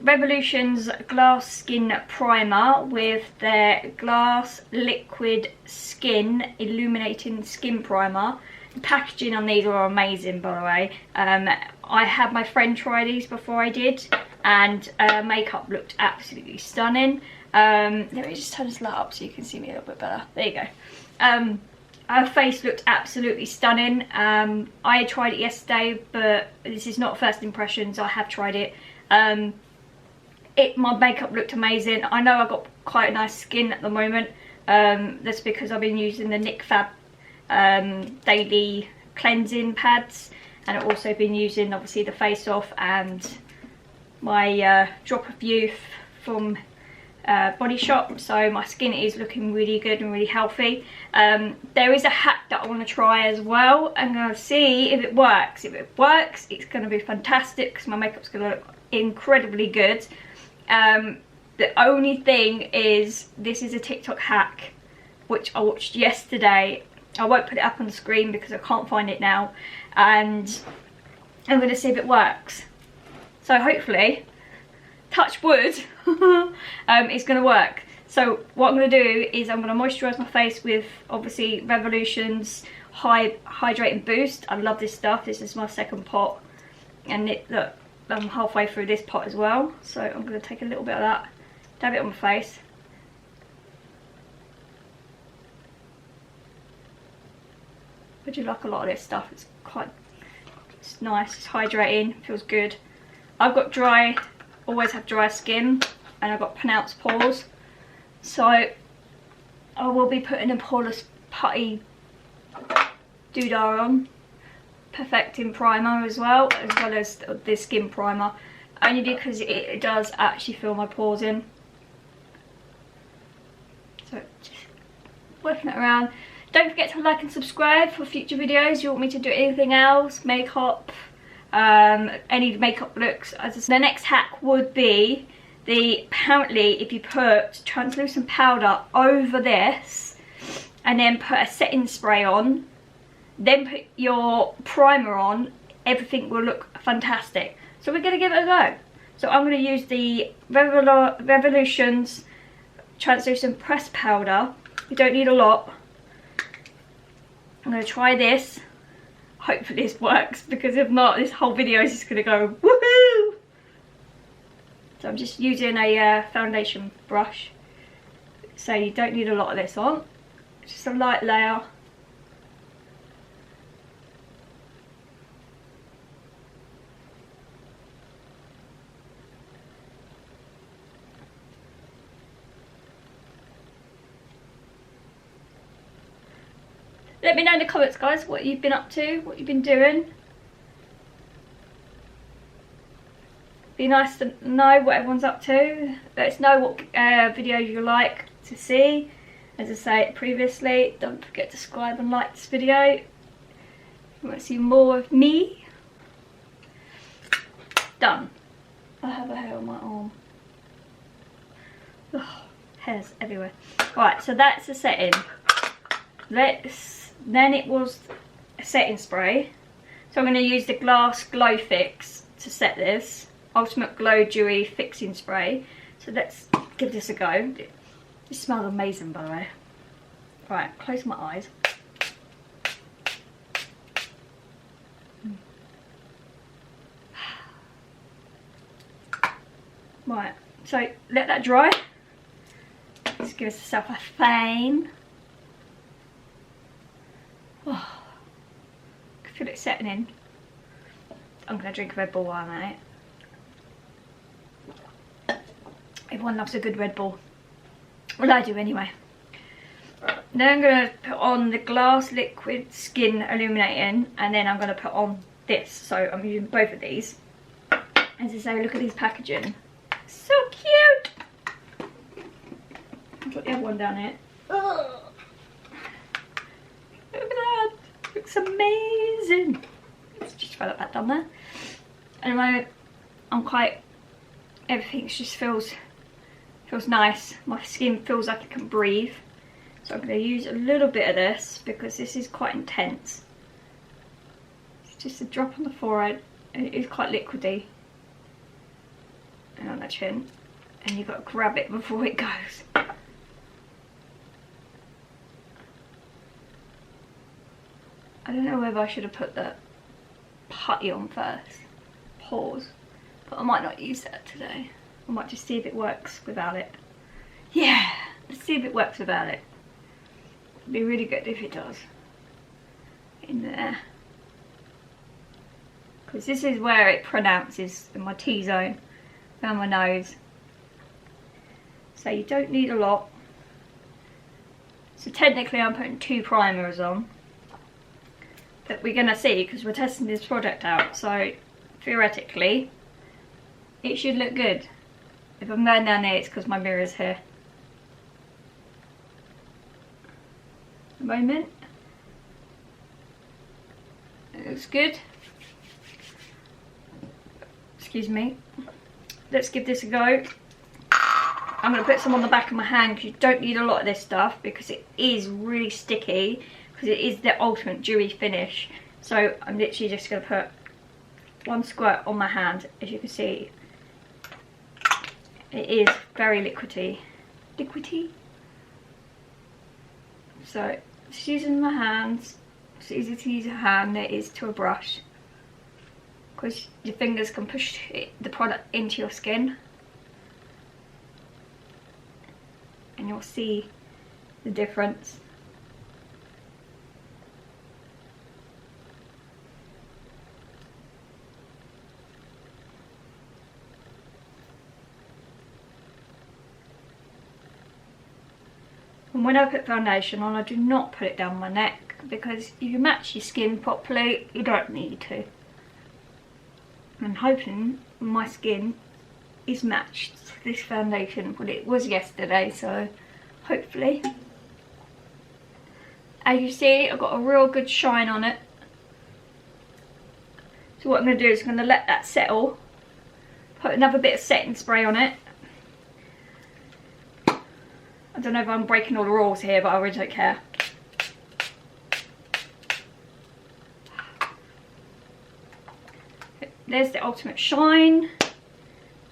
Revolution's Glass Skin Primer with their Glass Liquid Skin Illuminating Skin Primer. The packaging on these are amazing, by the way. I had my friend try these before I did, and makeup looked absolutely stunning. Let me just turn this light up so you can see me a little bit better. There you go. Her face looked absolutely stunning. I tried it yesterday, but this is not first impressions. I have tried it. My makeup looked amazing. I know I've got quite a nice skin at the moment. That's because I've been using the Nick Fab daily cleansing pads, and I've also been using obviously the Face Off and my Drop of Youth from Body Shop. So my skin is looking really good and really healthy. There is a hack that I want to try as well. I'm going to see if it works. If it works, it's going to be fantastic because my makeup's going to look incredibly good. The only thing is, this is a TikTok hack which I watched yesterday. I won't put it up on the screen because I can't find it now, and I'm going to see if it works. So hopefully, touch wood, it's going to work. So what I'm going to do is I'm going to moisturise my face with obviously Revolution's Hydrating Boost. I love this stuff. This is my second pot, and look, I'm halfway through this pot as well. So I'm going to take a little bit of that, dab it on my face. I do like a lot of this stuff. It's nice, it's hydrating, feels good. I've got always have dry skin, and I've got pronounced pores. So I will be putting a poreless putty doodah on, perfecting primer as well as the skin primer, only because it does actually fill my pores in. So just working it around. Don't forget to like and subscribe for future videos. You want me to do anything else, makeup, any makeup looks. As I said, the next hack would be apparently if you put translucent powder over this and then put a setting spray on, then put your primer on, everything will look fantastic. So we're going to give it a go. So I'm going to use the Revolution's translucent pressed powder. You don't need a lot. I'm going to try this. Hopefully this works, because if not, this whole video is just going to go woohoo! So I'm just using a foundation brush. So you don't need a lot of this on. Just a light layer. Let me know in the comments, guys, what you've been up to, what you've been doing. Be nice to know what everyone's up to. Let us know what videos you like to see. As I said previously, don't forget to subscribe and like this video if you want to see more of me. Done. I have a hair on my arm. Oh, hairs everywhere. Right, so that's the setting. Then it was a setting spray. So I'm going to use the Glass Glow Fix to set this. Ultimate Glow Dewy Fixing Spray. So let's give this a go. It smells amazing, by the way. Right, close my eyes. Right, so let that dry. Let's give yourself a fan. Oh, I can feel it setting in. I'm going to drink a Red Bull while I'm at it. Everyone loves a good Red Bull. Well, I do anyway. Then I'm going to put on the Glass Liquid Skin Illuminating, and then I'm going to put on this. So I'm using both of these. As I say, look at these packaging. So cute! I'll put the other one down here. Ugh. Look at that! Looks amazing! Let's just throw that back down there. At the moment, everything just feels nice. My skin feels like it can breathe. So I'm going to use a little bit of this because this is quite intense. It's just a drop on the forehead, and it is quite liquidy. and on the chin, and you've got to grab it before it goes. I don't know whether I should have put the putty on first. Pause. But I might not use that today. I might just see if it works without it. Yeah, let's see if it works without it. It'd be really good if it does. In there. Because this is where it pronounces in my T-zone, around my nose. So you don't need a lot. So technically I'm putting 2 primers on. But we're going to see, because we're testing this product out. So theoretically, it should look good. If I'm going down there, it's because my mirror's here. A moment. It looks good. Excuse me. Let's give this a go. I'm going to put some on the back of my hand because you don't need a lot of this stuff because it is really sticky, because it is the ultimate dewy finish. So I'm literally just going to put 1 squirt on my hand. As you can see, it is very liquidy. Liquidy? So just using my hands. It's easy to use a hand than it is to a brush, because your fingers can push the product into your skin and you'll see the difference. And when I put foundation on, I do not put it down my neck, because if you match your skin properly, you don't need to. I'm hoping my skin is matched to this foundation, but it was yesterday, so hopefully. As you see, I've got a real good shine on it. So what I'm going to do is I'm going to let that settle, put another bit of setting spray on it. I don't know if I'm breaking all the rules here, but I really don't care. There's the ultimate shine.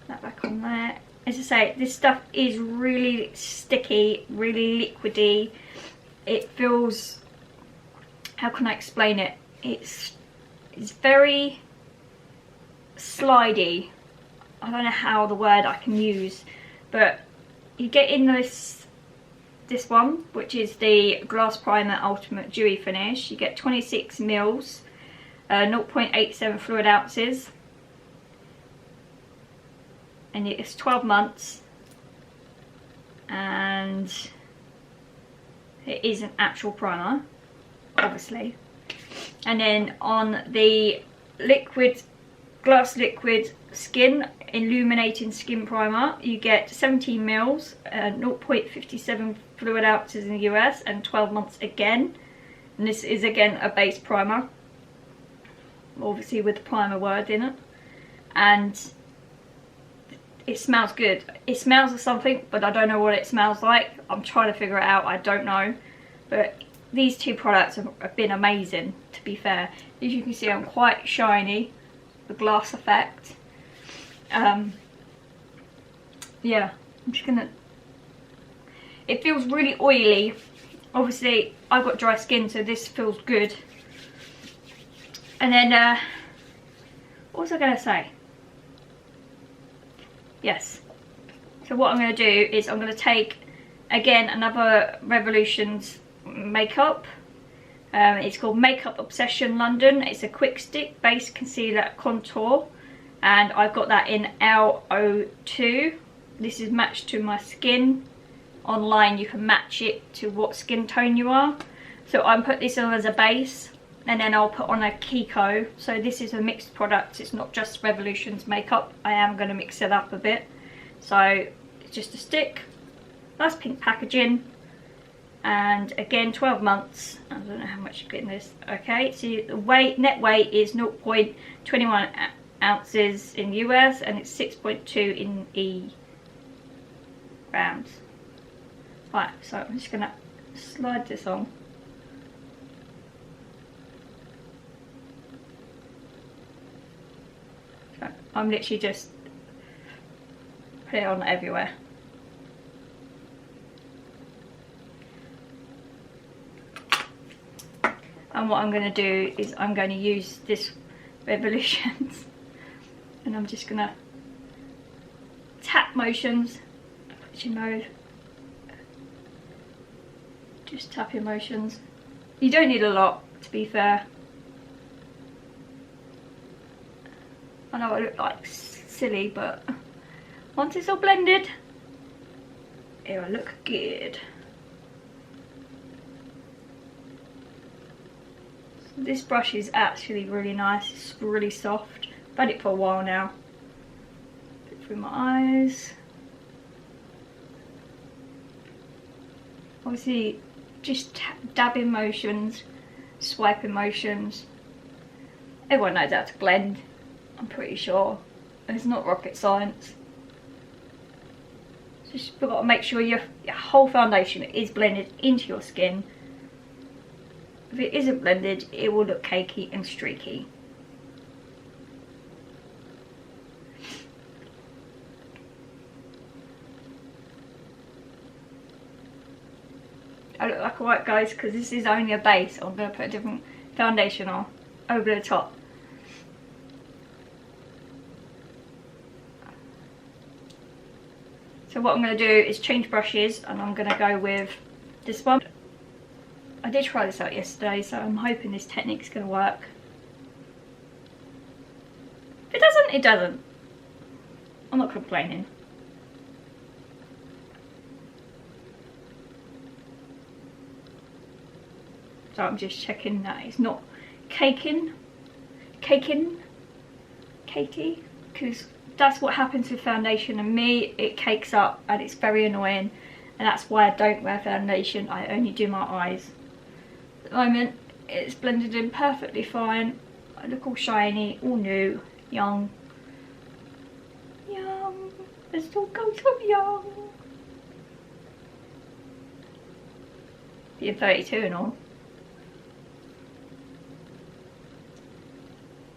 That back on there. As I say, this stuff is really sticky, really liquidy. It feels, how can I explain it? It's very slidey. I don't know how the word I can use, but you get in this one, which is the Glass Primer Ultimate Dewy Finish. You get 26 mils, 0.87 fluid ounces, and it's 12 months, and it is an actual primer, obviously. And then on the liquid, glass liquid skin illuminating skin primer, you get 17 mils, 0.57 fluid ounces in the US, and 12 months again. And this is again a base primer, obviously with the primer word in it, and it smells good. It smells of something, but I don't know what it smells like. I'm trying to figure it out. I don't know, but these 2 products have been amazing, to be fair. As you can see, I'm quite shiny, the glass effect. Yeah, I'm just gonna, it feels really oily. Obviously I've got dry skin, so this feels good. And then what was I gonna say? Yes, so what I'm gonna do is I'm gonna take again another Revolutions makeup. It's called Makeup Obsession London. It's a quick stick base concealer contour, and I've got that in L02. This is matched to my skin. Online you can match it to what skin tone you are. So I put this on as a base, and then I'll put on a Kiko. So this is a mixed product, it's not just Revolutions makeup. I am going to mix it up a bit. So it's just a stick, nice pink packaging, and again 12 months. I don't know how much you get in this. Okay, so the weight, net weight is 0.21 ounces in US, and it's 6.2 in E grams. Right, so I'm just gonna slide this on. So I'm literally just put it on everywhere. And what I'm going to do is I'm going to use this Revolutions and I'm just going to tap motions, you know, just tapping motions. You don't need a lot, to be fair. I know I look like silly, but once it's all blended, it'll look good. This brush is actually really nice, it's really soft. I've had it for a while now. Put it through my eyes. Obviously, just dabbing motions, swiping motions. Everyone knows how to blend, I'm pretty sure. It's not rocket science. Just you've got to make sure your whole foundation is blended into your skin. If it isn't blended, it will look cakey and streaky. I look like a white guys because this is only a base. I'm going to put a different foundation on over the top. So what I'm going to do is change brushes, and I'm going to go with this one. I did try this out yesterday, so I'm hoping this technique's going to work. If it doesn't, it doesn't. I'm not complaining. So I'm just checking that it's not cakey, because that's what happens with foundation, and me, it cakes up and it's very annoying, and that's why I don't wear foundation. I only do my eyes. At the moment, it's blended in perfectly fine. I look all shiny, all new, young. Young, the still ghost of young. Being 32 and all.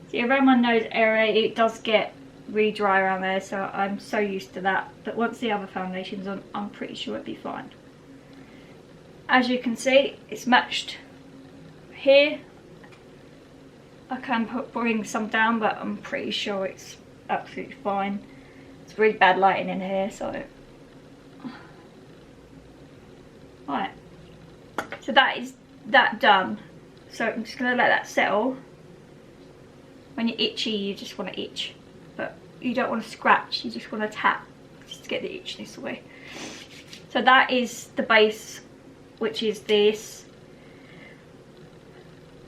See, around my nose area, it does get really dry around there, so I'm so used to that. But once the other foundation's on, I'm pretty sure it'll be fine. As you can see, it's matched here. I can bring some down, but I'm pretty sure it's absolutely fine. It's really bad lighting in here, so. Right. So that is that done. So I'm just going to let that settle. When you're itchy, you just want to itch, but you don't want to scratch, you just want to tap just to get the itchiness away. So that is the base, which is this.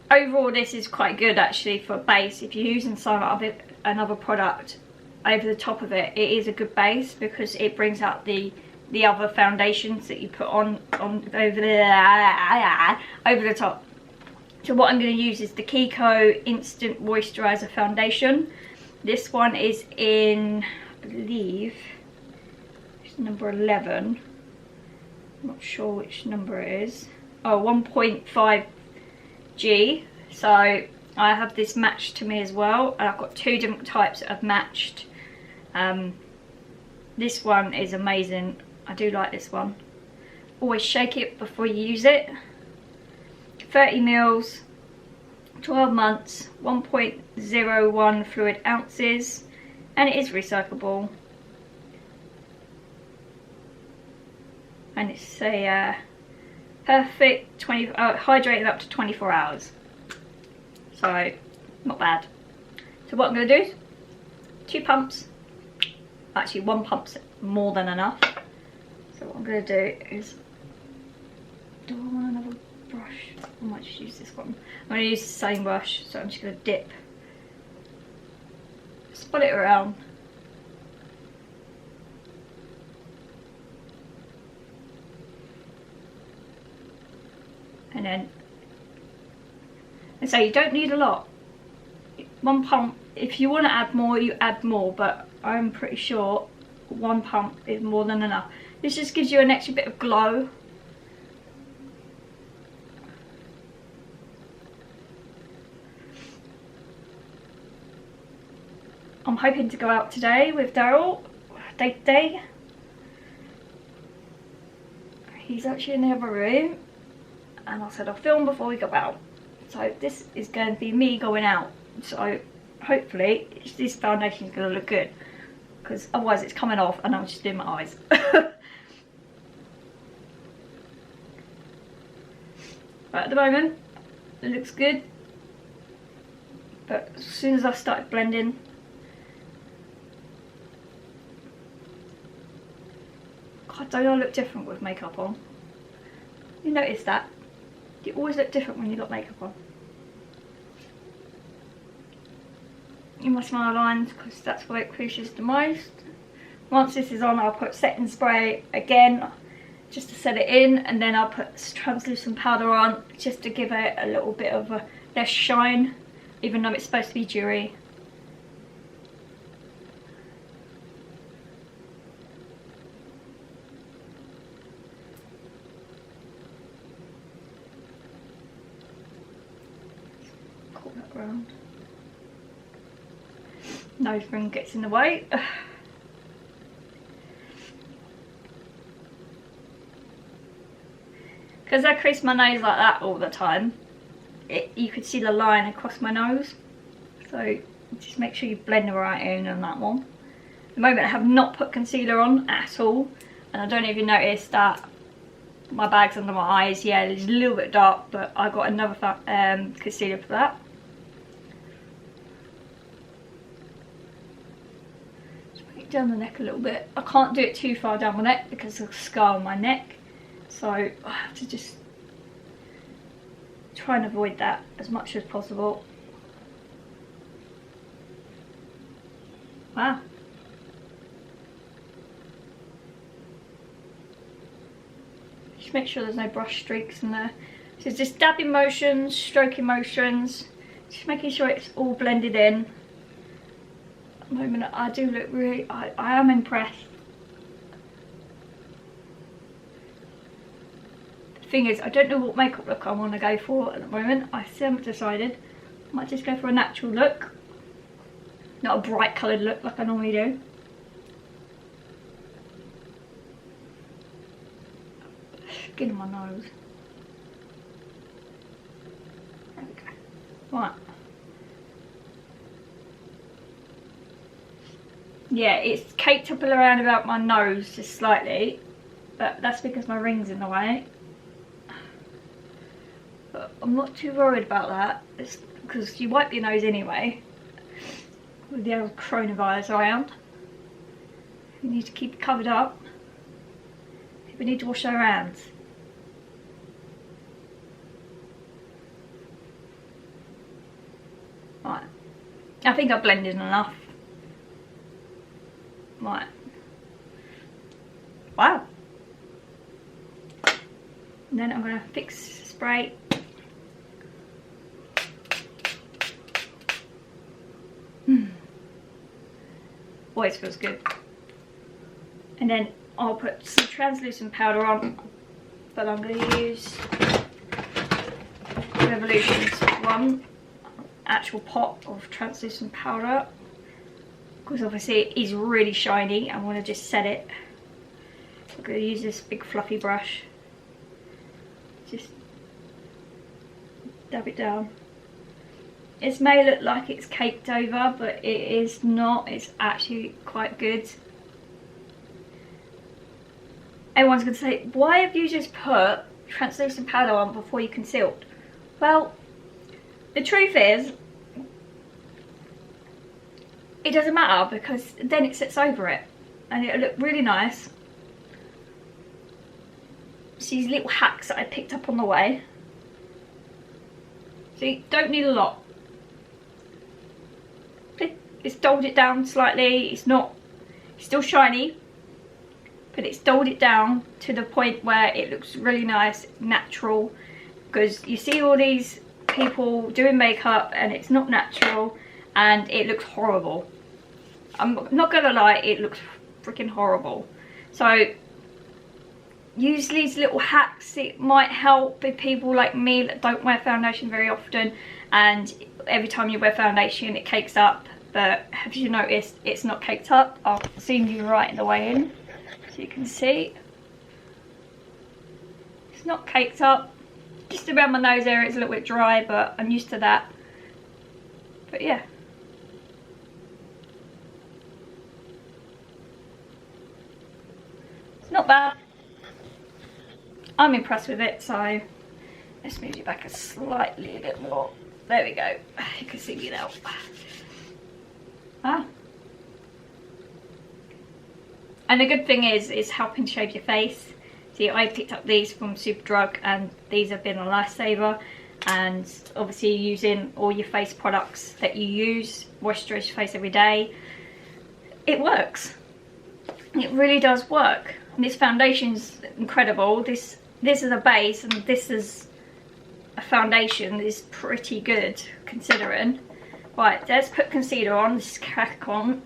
Overall, this is quite good actually for a base. If you're using some other another product over the top of it, it is a good base because it brings out the other foundations that you put on over the top. So what I'm going to use is the Kiko Instant Moisturizer Foundation. This one is in, I believe, it's number 11. I'm not sure which number it is. Oh, 1.5G. So I have this matched to me as well. And I've got two different types that I've matched. This one is amazing. I do like this one. Always shake it before you use it. 30 mils, 12 months, 1.01 fluid ounces, and it is recyclable. And it's a perfect hydrating up to 24 hours. So, not bad. So what I'm going to do is 2 pumps. Actually, 1 pump's more than enough. So what I'm going to do is, do I want another brush? I might just use this one. I'm going to use the same brush, so I'm just going to dip, spot it around, and then, and so you don't need a lot. 1 pump. If you want to add more, you add more, but I'm pretty sure 1 pump is more than enough. This just gives you an extra bit of glow. I'm hoping to go out today with Daryl. date day. He's actually in the other room, and I said I'll film before we go out. So this is going to be me going out. So hopefully this foundation is going to look good, because otherwise it's coming off and I'm just doing my eyes. But at the moment it looks good, but as soon as I started blending, God, don't I look different with makeup on? You notice that? You always look different when you've got makeup on. In my smile lines, because that's where it creases the most. Once this is on, I'll put setting spray again, just to set it in, and then I'll put translucent powder on, just to give it a little bit of a less shine, even though it's supposed to be dewy. Call that round. Nose ring gets in the way. Because I crease my nose like that all the time, you could see the line across my nose. So just make sure you blend it right in on that one. At the moment I have not put concealer on at all, and I don't even notice that my bag's under my eyes. Yeah, it's a little bit dark, but I got another concealer for that. Just bring it down the neck a little bit. I can't do it too far down my neck because of the scar on my neck. So I have to just try and avoid that as much as possible. Wow. Just make sure there's no brush streaks in there. So it's just dabbing motions, stroking motions, just making sure it's all blended in. At the moment I do look really, I am impressed. Thing is, I don't know what makeup look I want to go for at the moment. I still haven't decided. I might just go for a natural look, not a bright coloured look like I normally do. Skin on my nose. There we go. Right. Yeah, it's caked up around about my nose just slightly, but that's because my ring's in the way. But I'm not too worried about that, it's because you wipe your nose anyway with the old coronavirus around. You need to keep it covered up. People need to wash their hands. Right, I think I've blended enough. Right. Wow. And then I'm going to fix spray. Always feels good. And then I'll put some translucent powder on, but I'm going to use Revolution's one actual pot of translucent powder, because obviously it is really shiny. I want to just set it. I'm going to use this big fluffy brush, just dab it down. It may look like it's caked over, but it is not. It's actually quite good. Everyone's going to say, why have you just put translucent powder on before you concealed? Well, the truth is, it doesn't matter, because then it sits over it and it'll look really nice. So these little hacks that I picked up on the way. So you don't need a lot. It's dulled it down slightly. It's still shiny, but it's dulled it down to the point where it looks really nice, natural. Because you see all these people doing makeup and it's not natural and it looks horrible. I'm not gonna lie, it looks freaking horrible. So use these little hacks. It might help with people like me that don't wear foundation very often, and every time you wear foundation it cakes up. but have you noticed it's not caked up? I'll zoom you right in the way in so you can see. It's not caked up. Just around my nose area it's a little bit dry, but I'm used to that. But yeah. It's not bad. I'm impressed with it, so let's move you back a slightly bit more. There we go. You can see me now. Ah. And the good thing is, it's helping shape your face. See, I picked up these from Superdrug and these have been a lifesaver. And obviously using all your face products that you use, moisturise your face every day, it works. It really does work. And this foundation's incredible. This is a base and this is a foundation that is pretty good considering. Right, let's put concealer on. Let's crack on.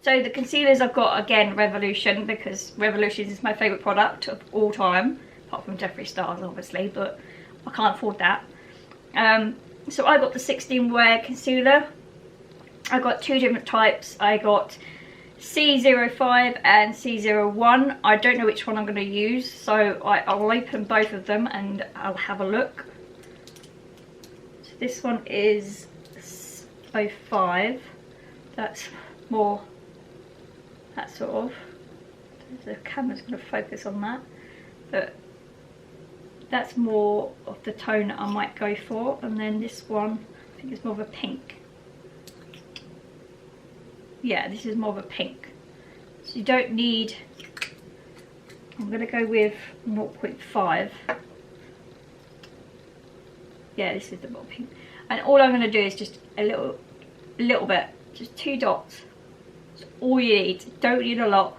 So the concealers I've got, again, Revolution, because Revolution is my favourite product of all time, apart from Jeffree Star's obviously, but I can't afford that. So I got the 16 wear concealer. I got two different types. I got C05 and C01. I don't know which one I'm going to use, so I'll open both of them and I'll have a look. So this one is 05. That's more that sort of. The camera's going to focus on that, but that's more of the tone that I might go for. And then this one, I think it's more of a pink. Yeah, this is more of a pink. So you don't need, I'm going to go with 0.5. Yeah, this is the more pink. And all I'm going to do is just a little bit, just 2 dots. That's all you need. Don't need a lot.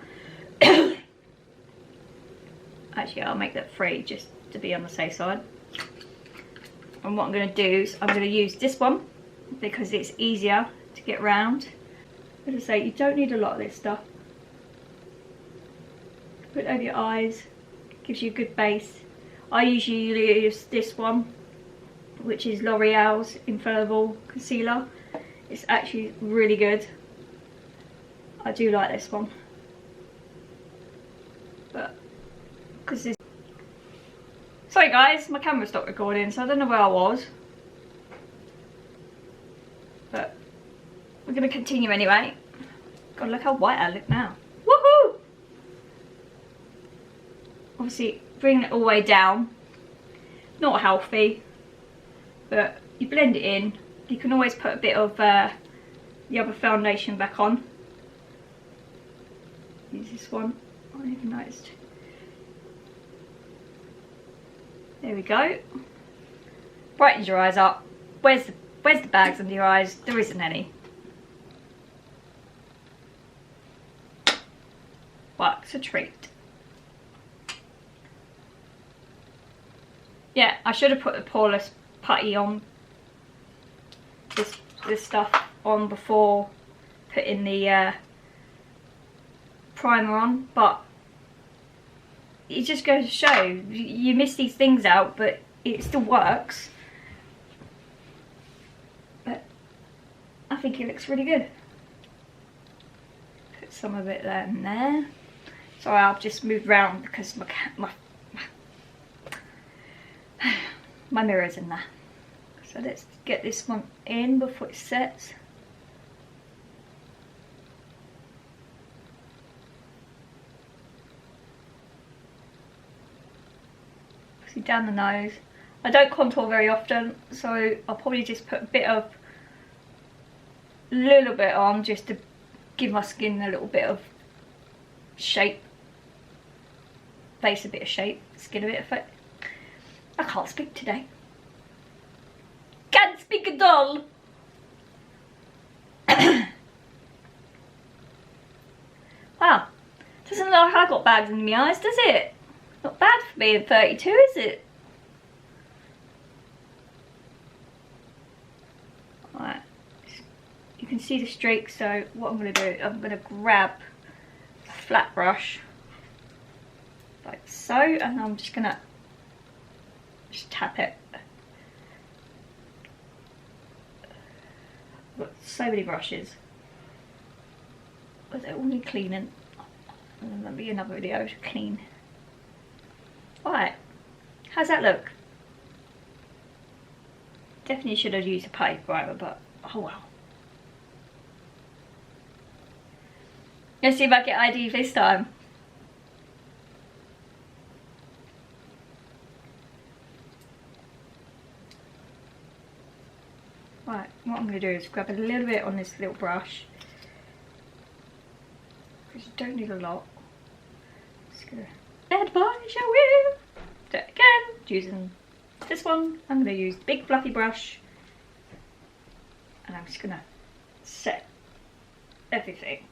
Actually, I'll make that 3 just to be on the safe side. And what I'm going to do is I'm going to use this one because it's easier to get round. As I say, you don't need a lot of this stuff. Put it over your eyes, gives you a good base. I usually use this one, which is L'Oreal's Infallible Concealer. It's actually really good. I do like this one. But, because this... Sorry guys, my camera stopped recording, so I don't know where I was. But, we're going to continue anyway. God, look how white I look now. Woohoo! Obviously, bring it all the way down. Not healthy, but you blend it in. You can always put a bit of the other foundation back on. Use this one. I haven't even noticed. There we go. Brightens your eyes up. Where's the bags under your eyes? There isn't any. Works a treat. Yeah, I should have put the poreless putty on. This stuff on before putting the primer on, but it just goes to show you miss these things out, but it still works. But I think it looks really good. Put some of it there and there. Sorry, I've just moved around because my mirror's in there. So let's get this one in before it sets. See, down the nose. I don't contour very often, so I'll probably just put a little bit on just to give my skin a little bit of shape. Face a bit of shape, skin a bit of fit. I can't speak today. Can't speak at all. Wow, doesn't look like I got bags in my eyes, does it? Not bad for being 32, is it? Alright, you can see the streaks, so what I'm going to do, I'm going to grab a flat brush, like so, and I'm just going to just tap it. I've got so many brushes. because they all need cleaning. And then there'll be another video to clean. Alright, how's that look? Definitely should have used a paper primer, but oh well. Let's see if I get ID this time. Right, what I'm going to do is grab a little bit on this little brush, because you don't need a lot. Just going to advise I will do it again, using this one. I'm going to use the big fluffy brush, and I'm just going to set everything.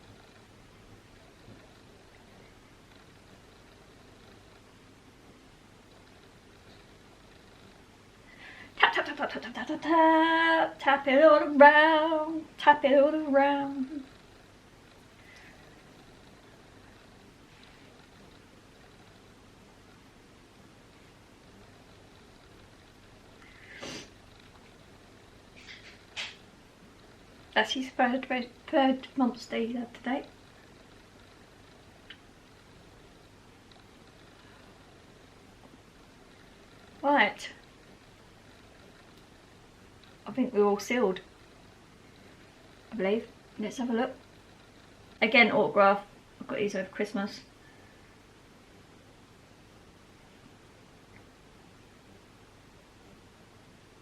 Tap, tap, tap, tap, tap, tap, tap, tap, tap, tap it all around, tap it all around. That's his third monster he's had today. Right. I think we're all sealed, I believe. Let's have a look. Again, autograph. I've got these over Christmas.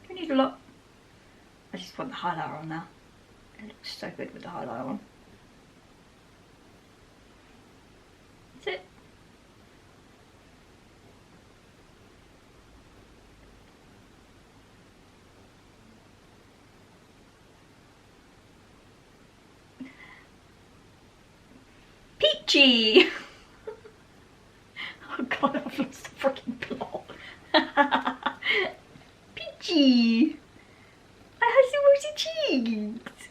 Do you need a lot? I just want the highlighter on now. It looks so good with the highlighter on. That's it. Peachy! Oh god, I've lost the freaking plot. Peachy! I have some rosy cheeks!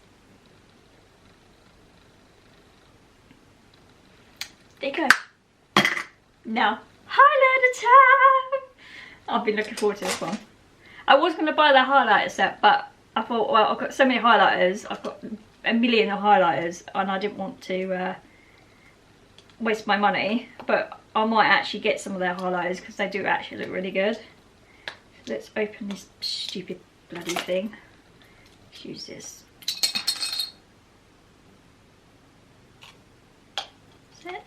There you go. Now, highlighter time! I've been looking forward to this one. I was going to buy the highlighter set, but I thought, well, I've got so many highlighters, I've got a million of highlighters, and I didn't want to waste my money, but I might actually get some of their highlighters because they do actually look really good. So let's open this stupid bloody thing. Let's use this. That's it.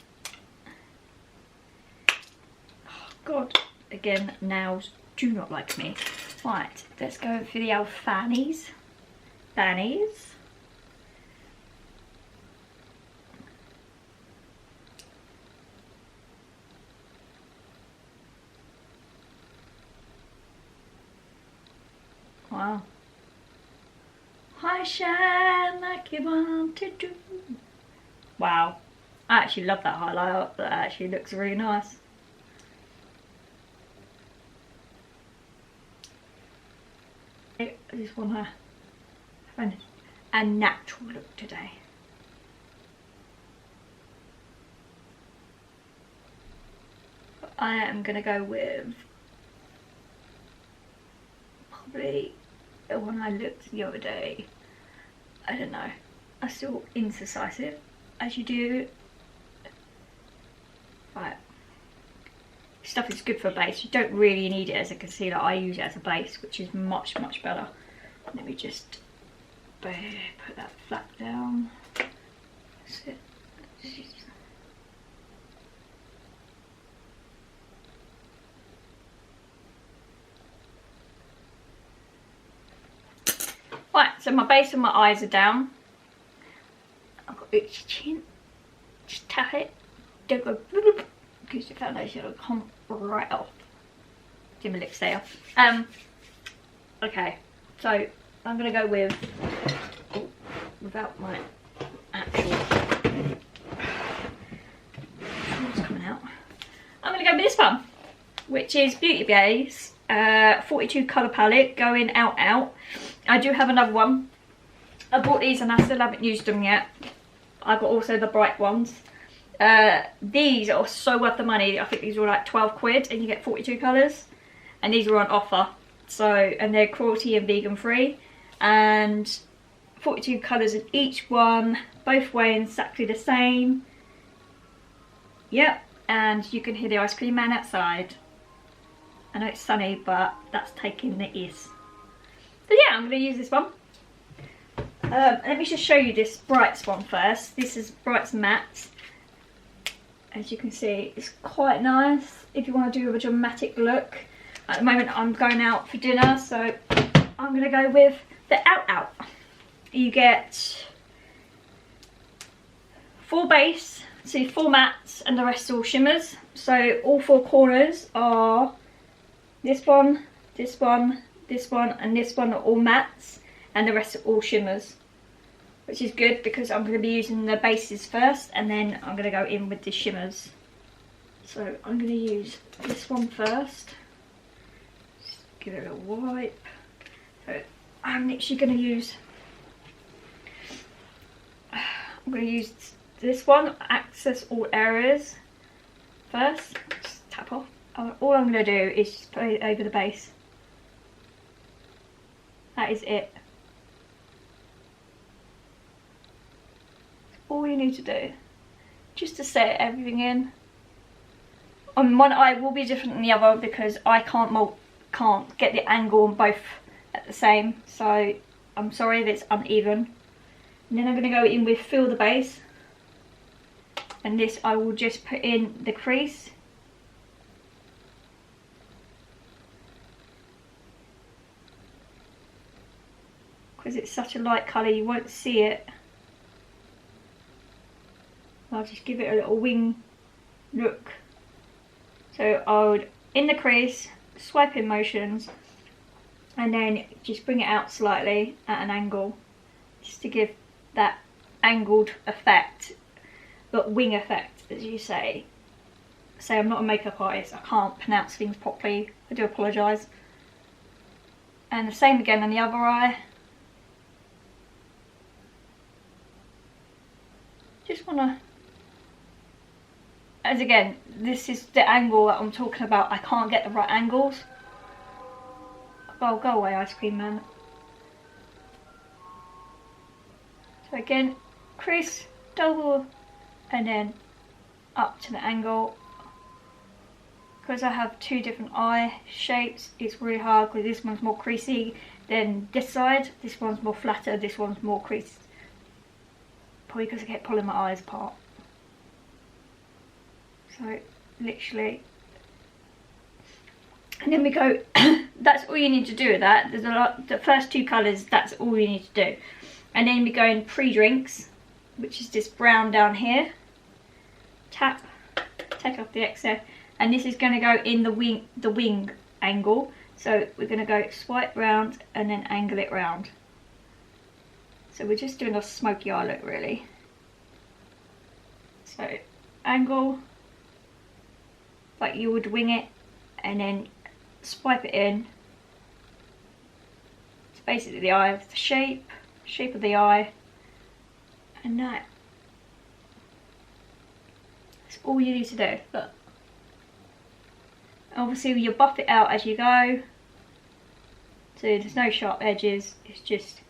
Oh god, again, nails do not like me. Right, let's go for the old fannies. Fannies. Wow. I shine like you want to do. Wow. I actually love that highlighter. That actually looks really nice. I just want to have a natural look today. But I am going to go with probably the one I looked the other day. I don't know. I'm still indecisive, as you do. Right. Stuff is good for a base. You don't really need it as a concealer. I use it as a base, which is much, much better. Let me just put that flat down. That's it. Right, so my base and my eyes are down. I've got itchy chin. Just tap it. Don't go bloop, because the foundation will come right off. Do my lips there. Okay, so I'm gonna go with without my actual what's coming out. I'm gonna go with this one, which is Beauty Bay's 42 colour palette, going out. I do have another one. I bought these and I still haven't used them yet. I've got also the bright ones. These are so worth the money. I think these were like 12 quid and you get 42 colours. And these were on offer. So, and they're cruelty and vegan free. And 42 colours in each one, both weighing exactly the same. Yep, and you can hear the ice cream man outside. I know it's sunny, but that's taking the ease. But yeah, I'm going to use this one. Let me just show you this Brights one first. This is Brights Matte. As you can see, it's quite nice if you want to do a dramatic look. At the moment I'm going out for dinner, so I'm going to go with the Out. You get 4 base, so 4 mattes and the rest are all shimmers. So all 4 corners are this one, this one, this one and this one are all mattes, and the rest are all shimmers, which is good because I'm going to be using the bases first and then I'm going to go in with the shimmers. So I'm going to use this one first. Just give it a little wipe. So I'm literally going to use, this one, access all areas first. Just tap off. All I'm going to do is just put it over the base. That is it. All you need to do, just to set everything in. On one eye will be different than the other because I can't get the angle on both at the same, so I'm sorry if it's uneven. And then I'm going to go in with Fill the Base, and this I will just put in the crease. Because it's such a light colour you won't see it. I'll just give it a little wing look. So I would, in the crease, swiping motions, and then just bring it out slightly at an angle, just to give that angled effect, but wing effect, as you say. So I'm not a makeup artist, I can't pronounce things properly, I do apologise. And the same again on the other eye. Just want to, as again, this is the angle that I'm talking about. I can't get the right angles. Oh, go away, ice cream man. So again, crease, double, and then up to the angle. Because I have 2 different eye shapes, it's really hard because this one's more creasy than this side. This one's more flatter, this one's more creased. Probably because I kept pulling my eyes apart. So literally, and then we go. That's all you need to do with that. There's a lot. The first 2 colours, that's all you need to do. And then we go in pre-drinks, which is this brown down here. Tap, take off the excess, and this is going to go in the wing angle. So we're going to go swipe round and then angle it round. So we're just doing a smoky eye look really. So angle, like you would wing it, and then swipe it in. It's basically the eye of the shape of the eye, and that's all you need to do. But obviously you buff it out as you go, so there's no sharp edges, it's just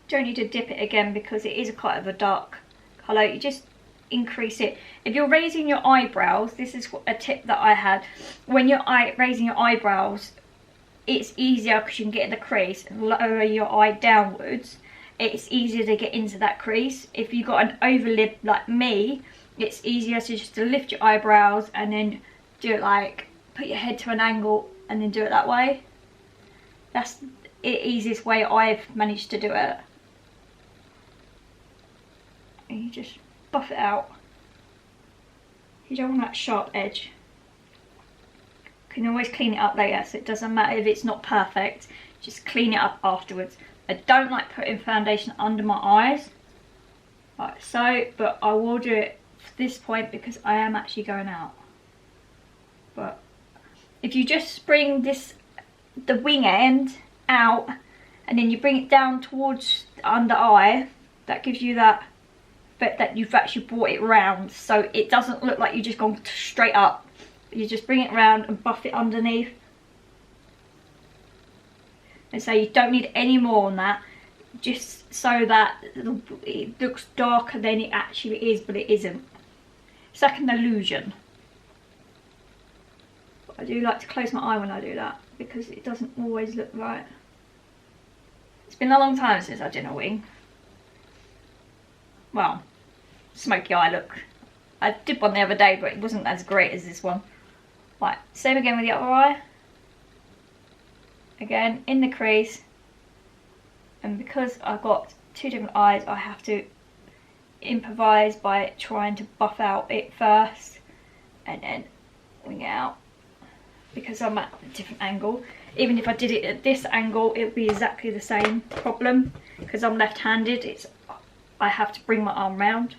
don't need to dip it again because it is quite of a dark colour. You just increase it. If you're raising your eyebrows, this is a tip that I had. When you're raising your eyebrows, it's easier because you can get in the crease and lower your eye downwards. It's easier to get into that crease. If you've got an overlip like me, it's easier to just lift your eyebrows and then do it like, put your head to an angle and then do it that way. That's the easiest way I've managed to do it. And you just buff it out. You don't want that sharp edge. You can always clean it up later, so it doesn't matter if it's not perfect, just clean it up afterwards. I don't like putting foundation under my eyes, like so, but I will do it at this point because I am actually going out. But if you just bring the wing end out and then you bring it down towards the under eye, that gives you that but that you've actually brought it round, so it doesn't look like you've just gone straight up. You just bring it round and buff it underneath. And so you don't need any more on that, just so that it looks darker than it actually is, but it isn't. It's like an illusion. But I do like to close my eye when I do that, because it doesn't always look right. It's been a long time since I did a wing. Well, smoky eye look. I did one the other day, but it wasn't as great as this one. Right, same again with the other eye. Again, in the crease. And because I've got two different eyes, I have to improvise by trying to buff out it first and then wing it out, because I'm at a different angle. Even if I did it at this angle, it would be exactly the same problem, because I'm left-handed. I have to bring my arm round.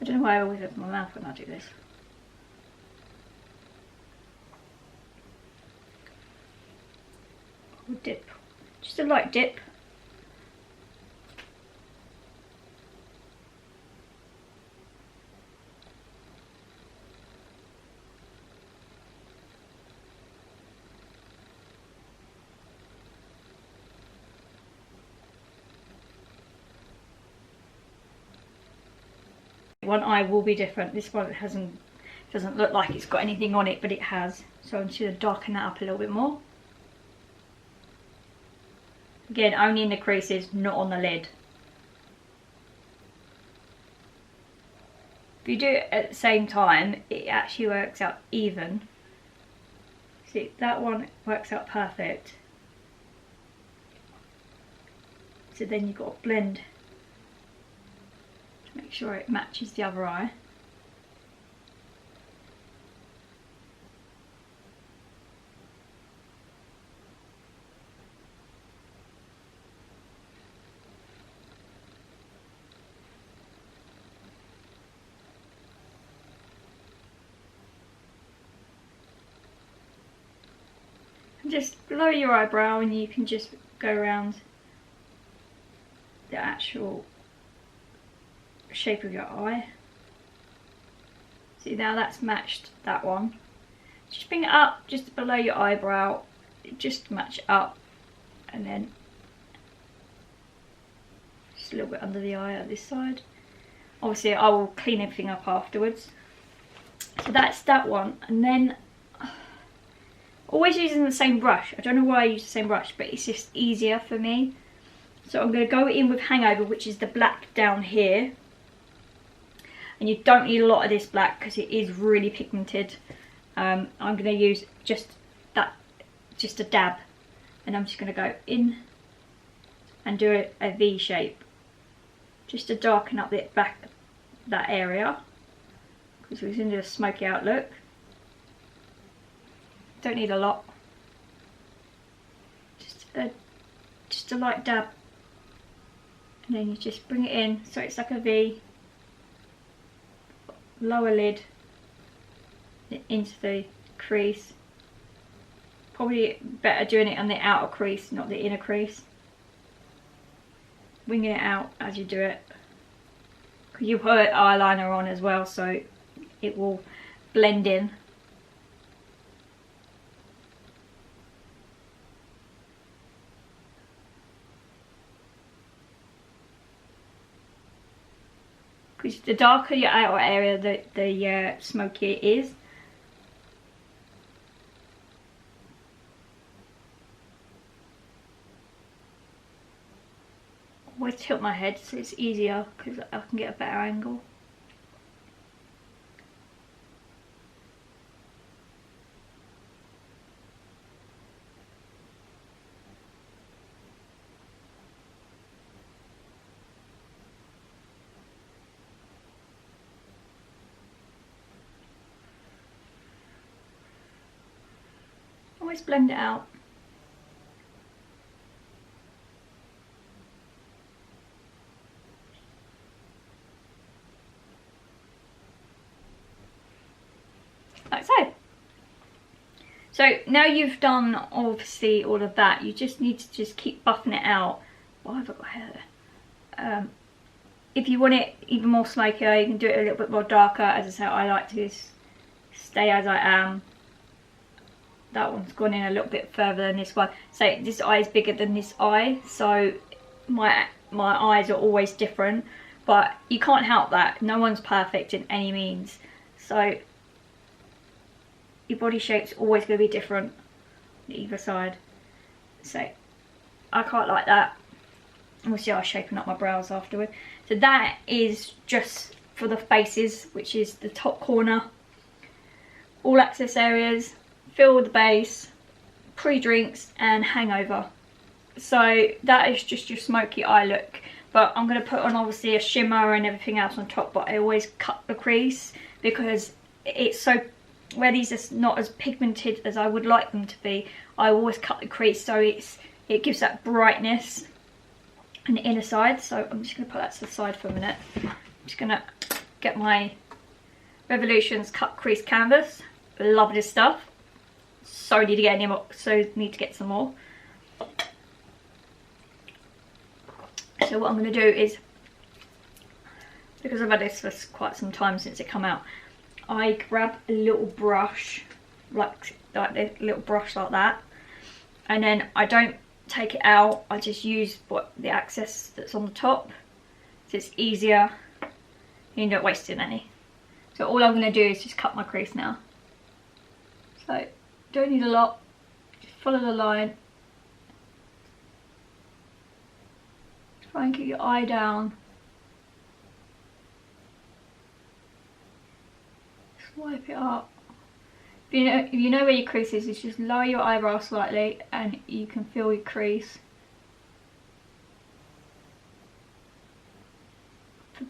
I don't know why I always open my mouth when I do this. Or dip. Just a light dip. One eye will be different. This one doesn't look like it's got anything on it, but it has. So I'm just going to darken that up a little bit more. Again, only in the creases, not on the lid. If you do it at the same time, it actually works out even. See, that one works out perfect. So then you've got to blend. Make sure it matches the other eye. And just below your eyebrow, and you can just go around the actual shape of your eye. See, now that's matched that one. Just bring it up just below your eyebrow, just match it up, and then just a little bit under the eye at this side. Obviously I will clean everything up afterwards. So that's that one, and then always using the same brush. I don't know why I use the same brush, but it's just easier for me. So I'm going to go in with Hangover, which is the black down here. And you don't need a lot of this black because it is really pigmented. I'm going to use just a dab, and I'm just going to go in and do a V shape, just to darken up the back that area, because we're going to do a smoky out look. Don't need a lot. Just a light dab, and then you just bring it in so it's like a V. Lower lid into the crease. Probably better doing it on the outer crease, not the inner crease. Winging it out as you do it. Because you put eyeliner on as well, so it will blend in. Because the darker your outer area, the smokier it is. Always tilt my head so it's easier, because I can get a better angle. Always blend it out. Like so. So now you've done obviously all of that, you just need to just keep buffing it out. Why have I got hair there? if you want it even more smokier, you can do it a little bit more darker. As I say, I like to stay as I am. That one's gone in a little bit further than this one. So this eye is bigger than this eye, so my eyes are always different, but you can't help that. No one's perfect in any means, so your body shape's always going to be different on either side. So I quite like that. We'll see, I'll shapen up my brows afterward. So that is just for the faces, which is the top corner, all access areas, fill the base, pre-drinks and hangover. So that is just your smoky eye look, but I'm going to put on obviously a shimmer and everything else on top, but I always cut the crease because it's so, where these are not as pigmented as I would like them to be, I always cut the crease so it gives that brightness on the inner side. So I'm just going to put that to the side for a minute. I'm just going to get my Revolutions cut crease canvas. Love this stuff. So need to get any more, so need to get some more. So what I'm going to do is, because I've had this for quite some time since it came out, I grab a little brush, like this little brush like that, and then I don't take it out, I just use the access that's on the top, so it's easier, you're not wasting any. So all I'm going to do is just cut my crease now. So don't need a lot, just follow the line. Try and keep your eye down. Swipe it up. If you know where your crease is, just lower your eyebrow slightly and you can feel your crease.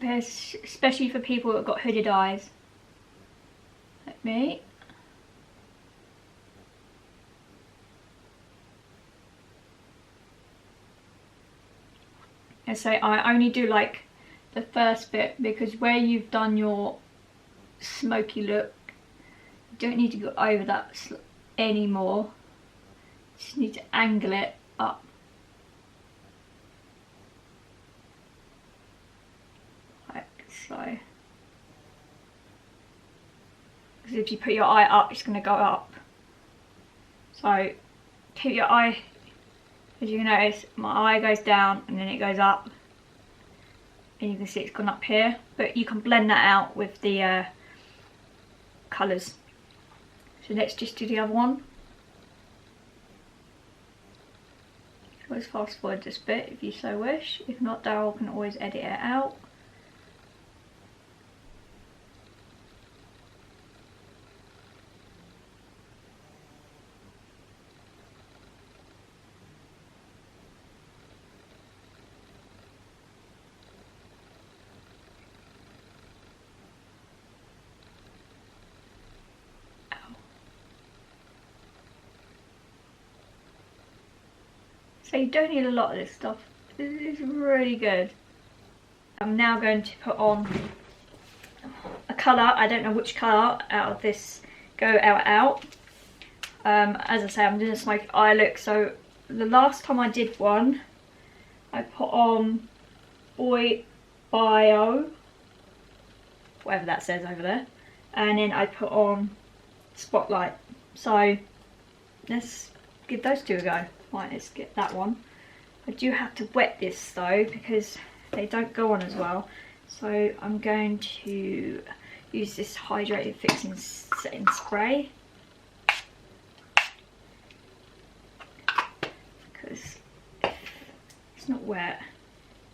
Especially for people that have got hooded eyes, like me. And so I only do like the first bit, because where you've done your smoky look, you don't need to go over that anymore. You just need to angle it up. Like so. Because if you put your eye up, it's going to go up. So keep your eye, as you can notice, my eye goes down and then it goes up. And you can see it's gone up here. But you can blend that out with the colours. So let's just do the other one. Always fast forward this bit if you so wish. If not, Daryl can always edit it out. So you don't need a lot of this stuff. This is really good. I'm now going to put on a colour. I don't know which colour out of this go out. As I say, I'm doing a smoky eye look. So the last time I did one, I put on Boy Bio, whatever that says over there, and then I put on Spotlight. So let's give those two a go. Right, let's get that one. I do have to wet this though, because they don't go on as well. So I'm going to use this hydrated fixing setting spray, because if it's not wet,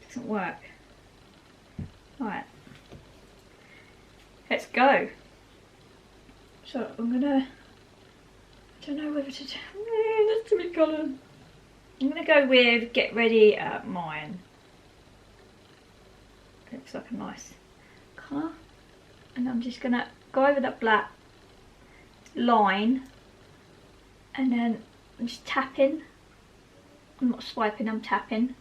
it doesn't work. Right, let's go. So I'm gonna, I don't know whether to do, there's too many colours. I'm going to go with Get Ready at Mine. Looks like a nice colour. And I'm just going to go over that black line. And then I'm just tapping. I'm not swiping, I'm tapping.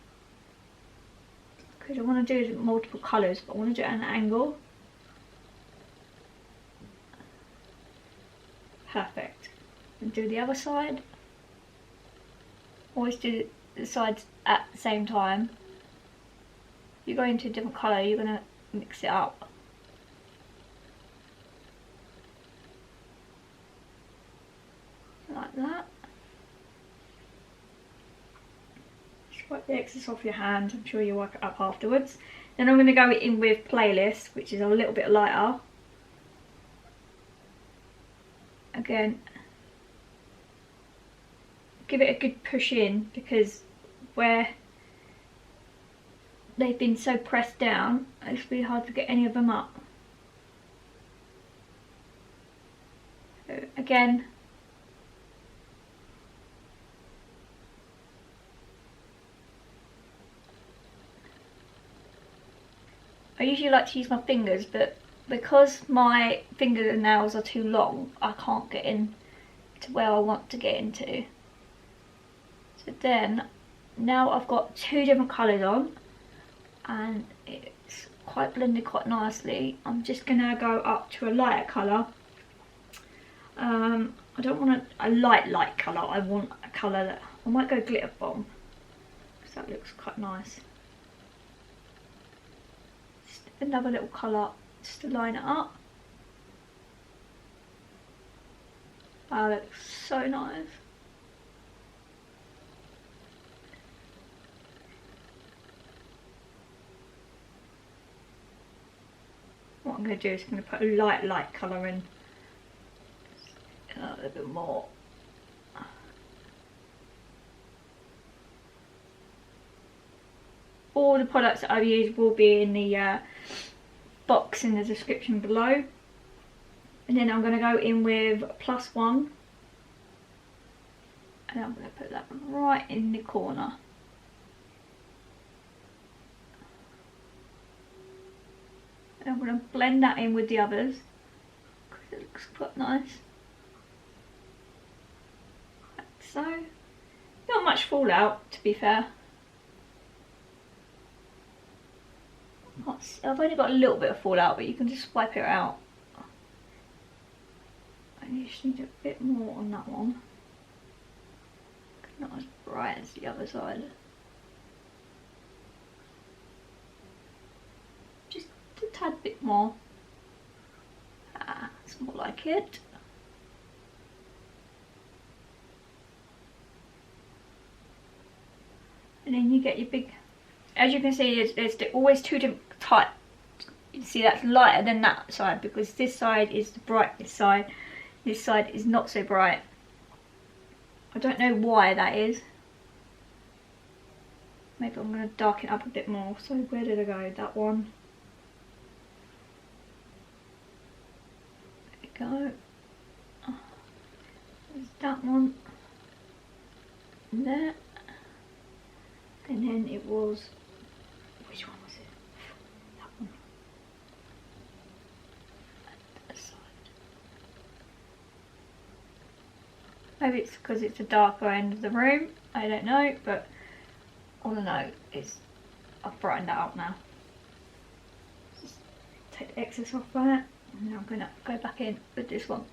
Because I want to do multiple colours, but I want to do it at an angle. Perfect. And do the other side. Always do the sides at the same time. you go into a different colour, you're going to mix it up. Like that. Just wipe the excess off your hand. I'm sure you'll wipe it up afterwards. Then I'm going to go in with Playlist, which is a little bit lighter. Again, give it a good push in, because where they've been so pressed down, it's really hard to get any of them up. So again, I usually like to use my fingers, but because my fingernails are too long, I can't get in to where I want to get into. So then, now I've got two different colours on, and it's quite blended quite nicely. I'm just gonna go up to a lighter colour. I don't want a light colour, I want a colour that, I might go Glitter Bomb, because that looks quite nice. Just another little colour, just to line it up. Wow, that looks so nice. What I'm going to do is I'm going to put a light colour in. A little bit more. All the products that I use will be in the box in the description below. And then I'm going to go in with +1. And I'm going to put that right in the corner. And I'm going to blend that in with the others, because it looks quite nice. Like so. Not much fallout, to be fair. I've only got a little bit of fallout, but you can just wipe it out. I just need a bit more on that one. Not as bright as the other side. Just a tad bit more. That's more like it. And then you get your big, as you can see, there's always two different types. You see that's lighter than that side, because this side is the brightest side, this side is not so bright. I don't know why that is. Maybe I'm going to darken it up a bit more. So where did I go? That one. There we go. There's that one. And there. And then it was, which one was it? That one. And that side. Maybe it's because it's the darker end of the room. I don't know, but all I know is I've brightened that up now. Just take the excess off that, and now I'm going to go back in with this one.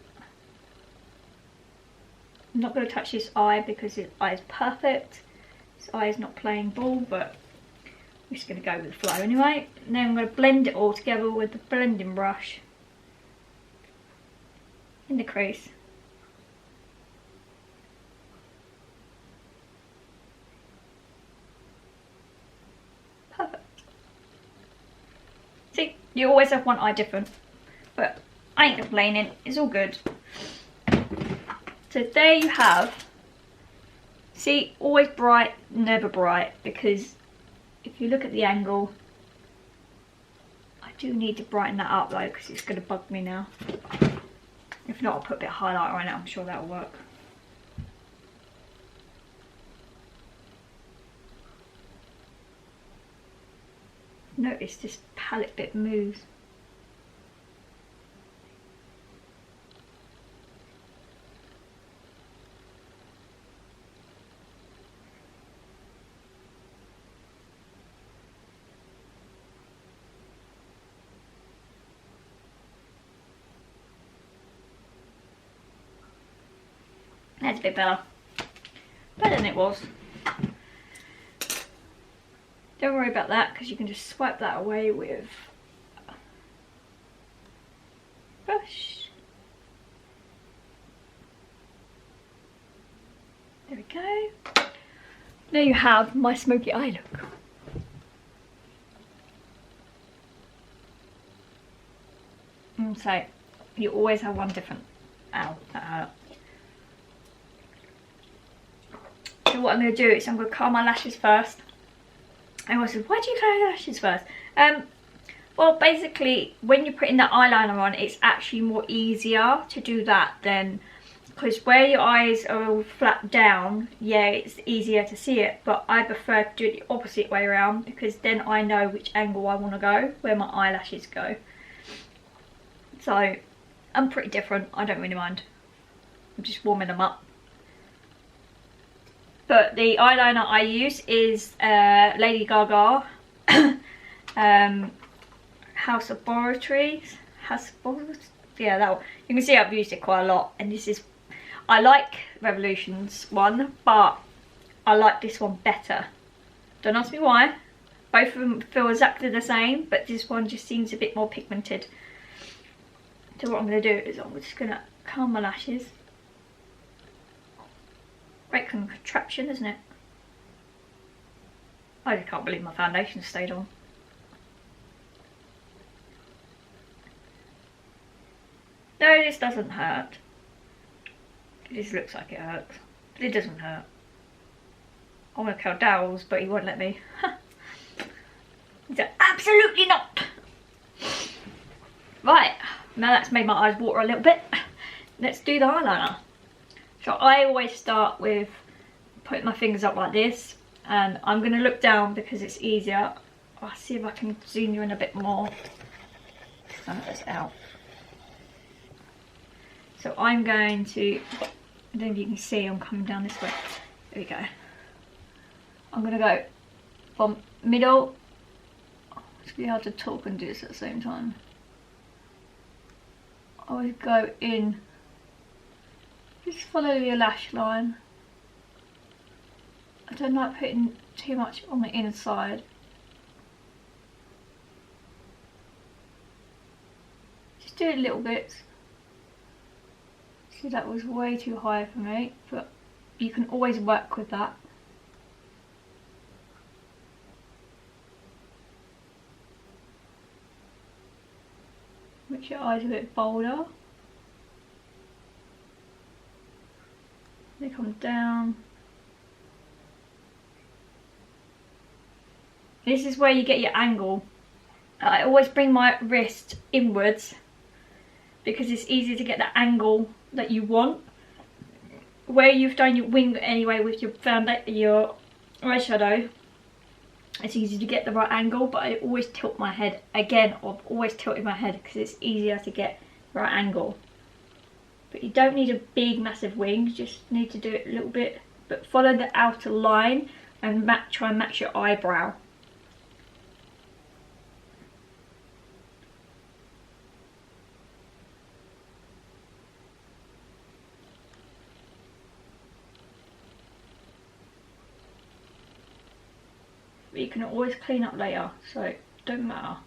I'm not going to touch this eye because his eye is perfect. His eye is not playing ball, but I'm just going to go with the flow anyway. And then I'm going to blend it all together with the blending brush in the crease. Perfect. See, you always have one eye different, but I ain't complaining, it's all good. So there you have, see, always bright, never bright, because if you look at the angle, I do need to brighten that up though, because it's going to bug me now. If not, I'll put a bit of highlighter on it, I'm sure that'll work. Notice this palette bit moves. That's a bit better. Better than it was. Don't worry about that because you can just swipe that away with a brush. There we go. Now you have my smoky eye look. So you always have one different. Ow, that hurt. So what I'm going to do is I'm going to curl my lashes first. Everyone says, why do you curl your lashes first? Well, basically, when you're putting the eyeliner on, it's actually more easier to do that than, because where your eyes are all flat down, yeah, it's easier to see it, but I prefer to do it the opposite way around because then I know which angle I want to go, where my eyelashes go. So, I'm pretty different, I don't really mind. I'm just warming them up. But the eyeliner I use is Lady Gaga Haus Laboratories. Yeah, that one. You can see I've used it quite a lot, and this is, I like Revolution's one, but I like this one better. Don't ask me why. Both of them feel exactly the same, but this one just seems a bit more pigmented. So what I'm going to do is I'm just going to curl my lashes. Great contraption, isn't it? I just can't believe my foundation stayed on. No, this doesn't hurt. This looks like it hurts, but it doesn't hurt. I want to curl Dowels, but he won't let me. He said, absolutely not! Right, now that's made my eyes water a little bit. Let's do the eyeliner. So I always start with putting my fingers up like this, and I'm going to look down because it's easier. I'll see if I can zoom you in a bit more. Stamp this out. So I'm going to, I don't know if you can see, I'm coming down this way. There we go. I'm going to go from middle. It's really hard to talk and do this at the same time. I always go in. Just follow your lash line. I don't like putting too much on the inside. Just do it little bits. See, that was way too high for me, but you can always work with that. Make your eyes a bit bolder. They come down. This is where you get your angle. I always bring my wrist inwards because it's easy to get the angle that you want. Where you've done your wing anyway with your eyeshadow, it's easy to get the right angle, but I always tilt my head. Again, I've always tilted my head because it's easier to get the right angle. But you don't need a big massive wing, you just need to do it a little bit, but follow the outer line and try and match your eyebrow. But you can always clean up later, so it don't matter.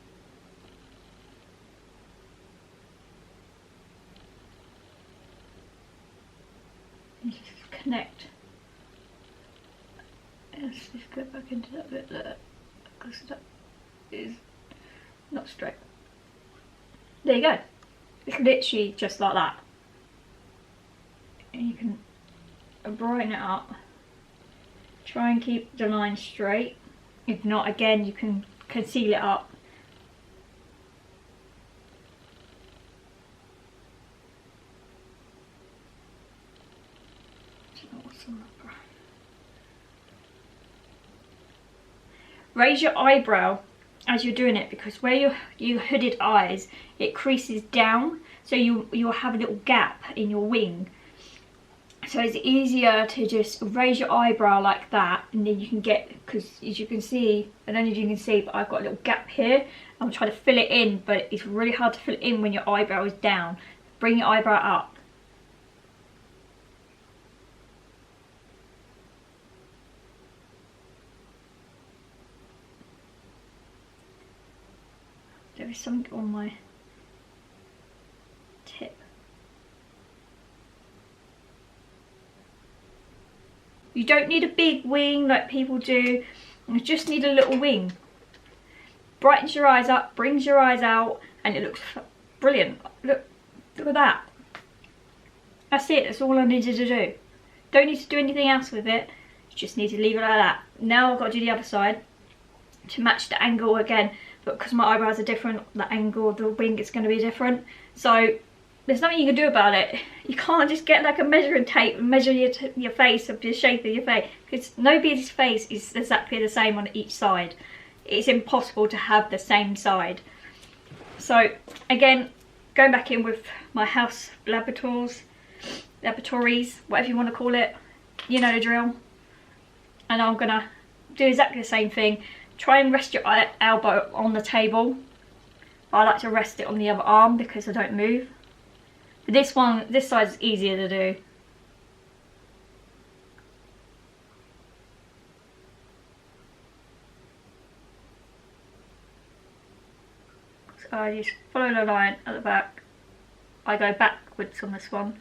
You just connect. Let's just go back into that bit there, because that is not straight. There you go. It's literally just like that. And you can brighten it up. Try and keep the line straight. If not, again, you can conceal it up. Raise your eyebrow as you're doing it, because where your hooded eyes, it creases down, so you'll have a little gap in your wing. So it's easier to just raise your eyebrow like that, and then you can get, because as you can see, I don't know if you can see, but I've got a little gap here. I'm trying to fill it in, but it's really hard to fill it in when your eyebrow is down. Bring your eyebrow up. There is something on my tip. You don't need a big wing like people do. You just need a little wing. Brightens your eyes up, brings your eyes out, and it looks brilliant. Look at that. That's it. That's all I needed to do. Don't need to do anything else with it. Just need to leave it like that. Now I've got to do the other side to match the angle again, but because my eyebrows are different, the angle of the wing is going to be different. So there's nothing you can do about it. You can't just get like a measuring tape and measure your face of the shape of your face, because nobody's face is exactly the same on each side. It's impossible to have the same side. So again, going back in with my Haus Laboratories, whatever you want to call it, you know the drill. And I'm gonna do exactly the same thing. Try and rest your elbow on the table. I like to rest it on the other arm because I don't move. But this side is easier to do. So I just follow the line at the back. I go backwards on this one.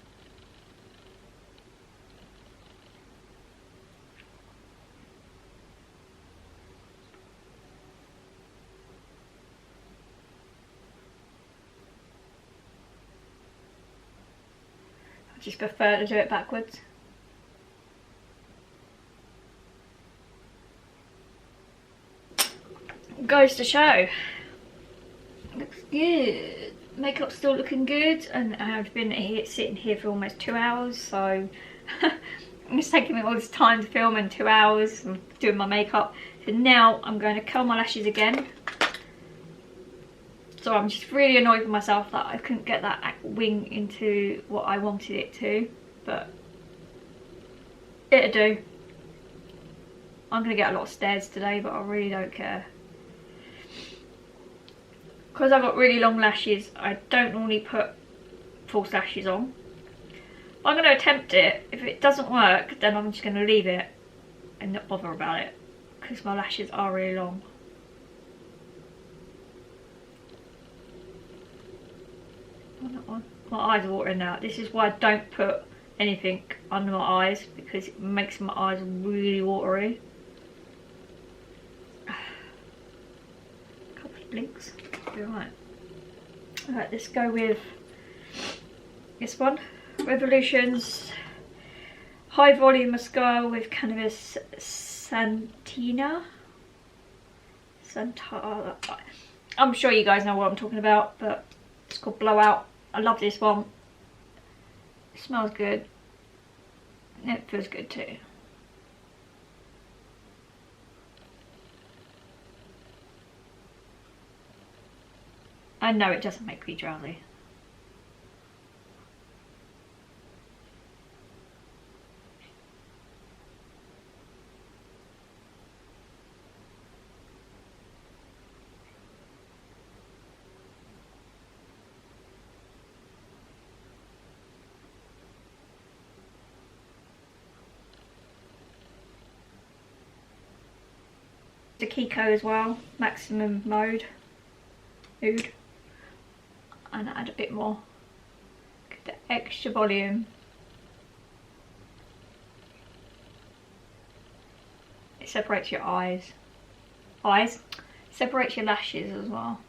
I just prefer to do it backwards. Goes to show. Looks good. Makeup's still looking good, and I've been here, sitting here for almost 2 hours, so it's taking me all this time to film in 2 hours and doing my makeup. So now I'm going to curl my lashes again. So I'm just really annoyed with myself that I couldn't get that wing into what I wanted it to, but it'll do. I'm going to get a lot of stares today, but I really don't care. Because I've got really long lashes, I don't normally put false lashes on. I'm going to attempt it. If it doesn't work, then I'm just going to leave it and not bother about it, because my lashes are really long. My eyes are watering now. This is why I don't put anything under my eyes, because it makes my eyes really watery. A couple of blinks. Alright. Alright, let's go with this one. Revolution's High Volume Mascara with Cannabis Santina. I'm sure you guys know what I'm talking about, but it's called Blowout. I love this one. It smells good. And it feels good too. I know it doesn't make me drowsy. The Kiko as well, maximum mode, nude, and add a bit more, get the extra volume. It separates your eyes, separates your lashes as well.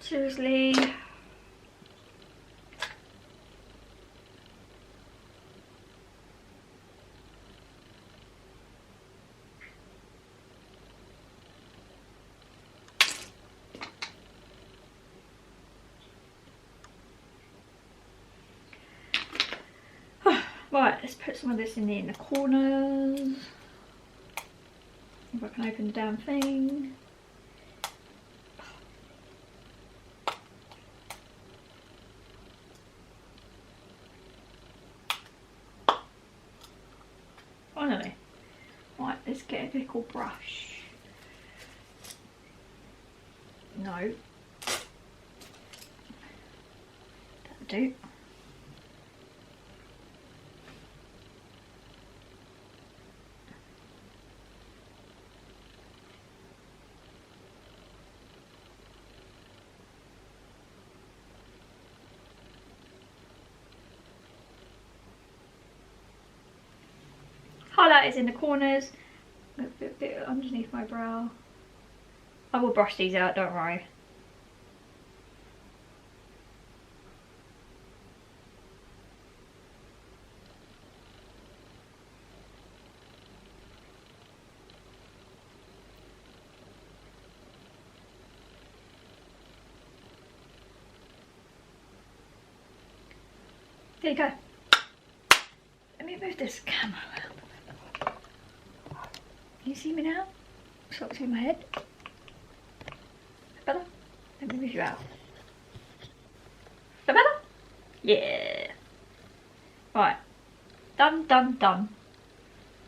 Seriously. Right, let's put some of this in the inner corners. If I can open the damn thing. Finally. Right, let's get a little brush. No. That'll do. Highlighters in the corners, a bit underneath my brow. I will brush these out, don't worry. There you go. Let me move this camera around. Can you see me now? Stop seeing my head. Better? Let me move you out. Better? Yeah. Right. Done, done, done.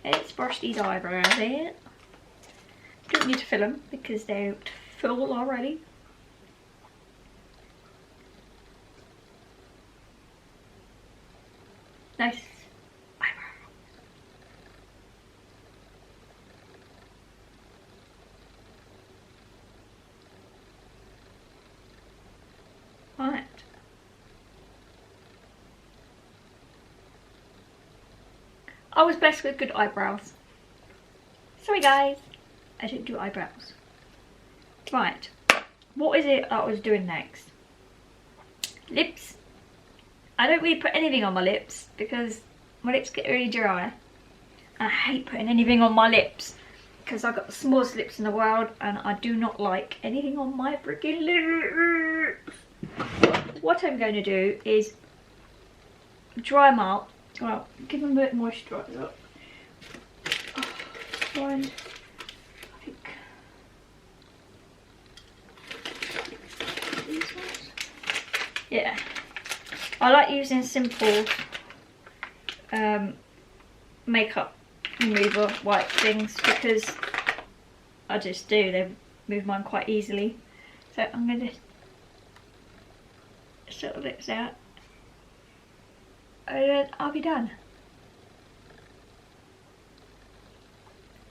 Let's brush these eyebrows in. Don't need to fill them because they're full already. Nice eyebrow. Right. I was blessed with good eyebrows. Sorry guys, I didn't do eyebrows. Right. What is it I was doing next? Lips. I don't really put anything on my lips because my lips get really dry. I hate putting anything on my lips because I've got the smallest lips in the world and I do not like anything on my freaking lips. What I'm going to do is dry them out. Well, give them a bit of moisturizer. I think these ones. Yeah. I like using simple makeup remover white things because I just do, they move mine quite easily. So I'm going to sort the lips out and then I'll be done.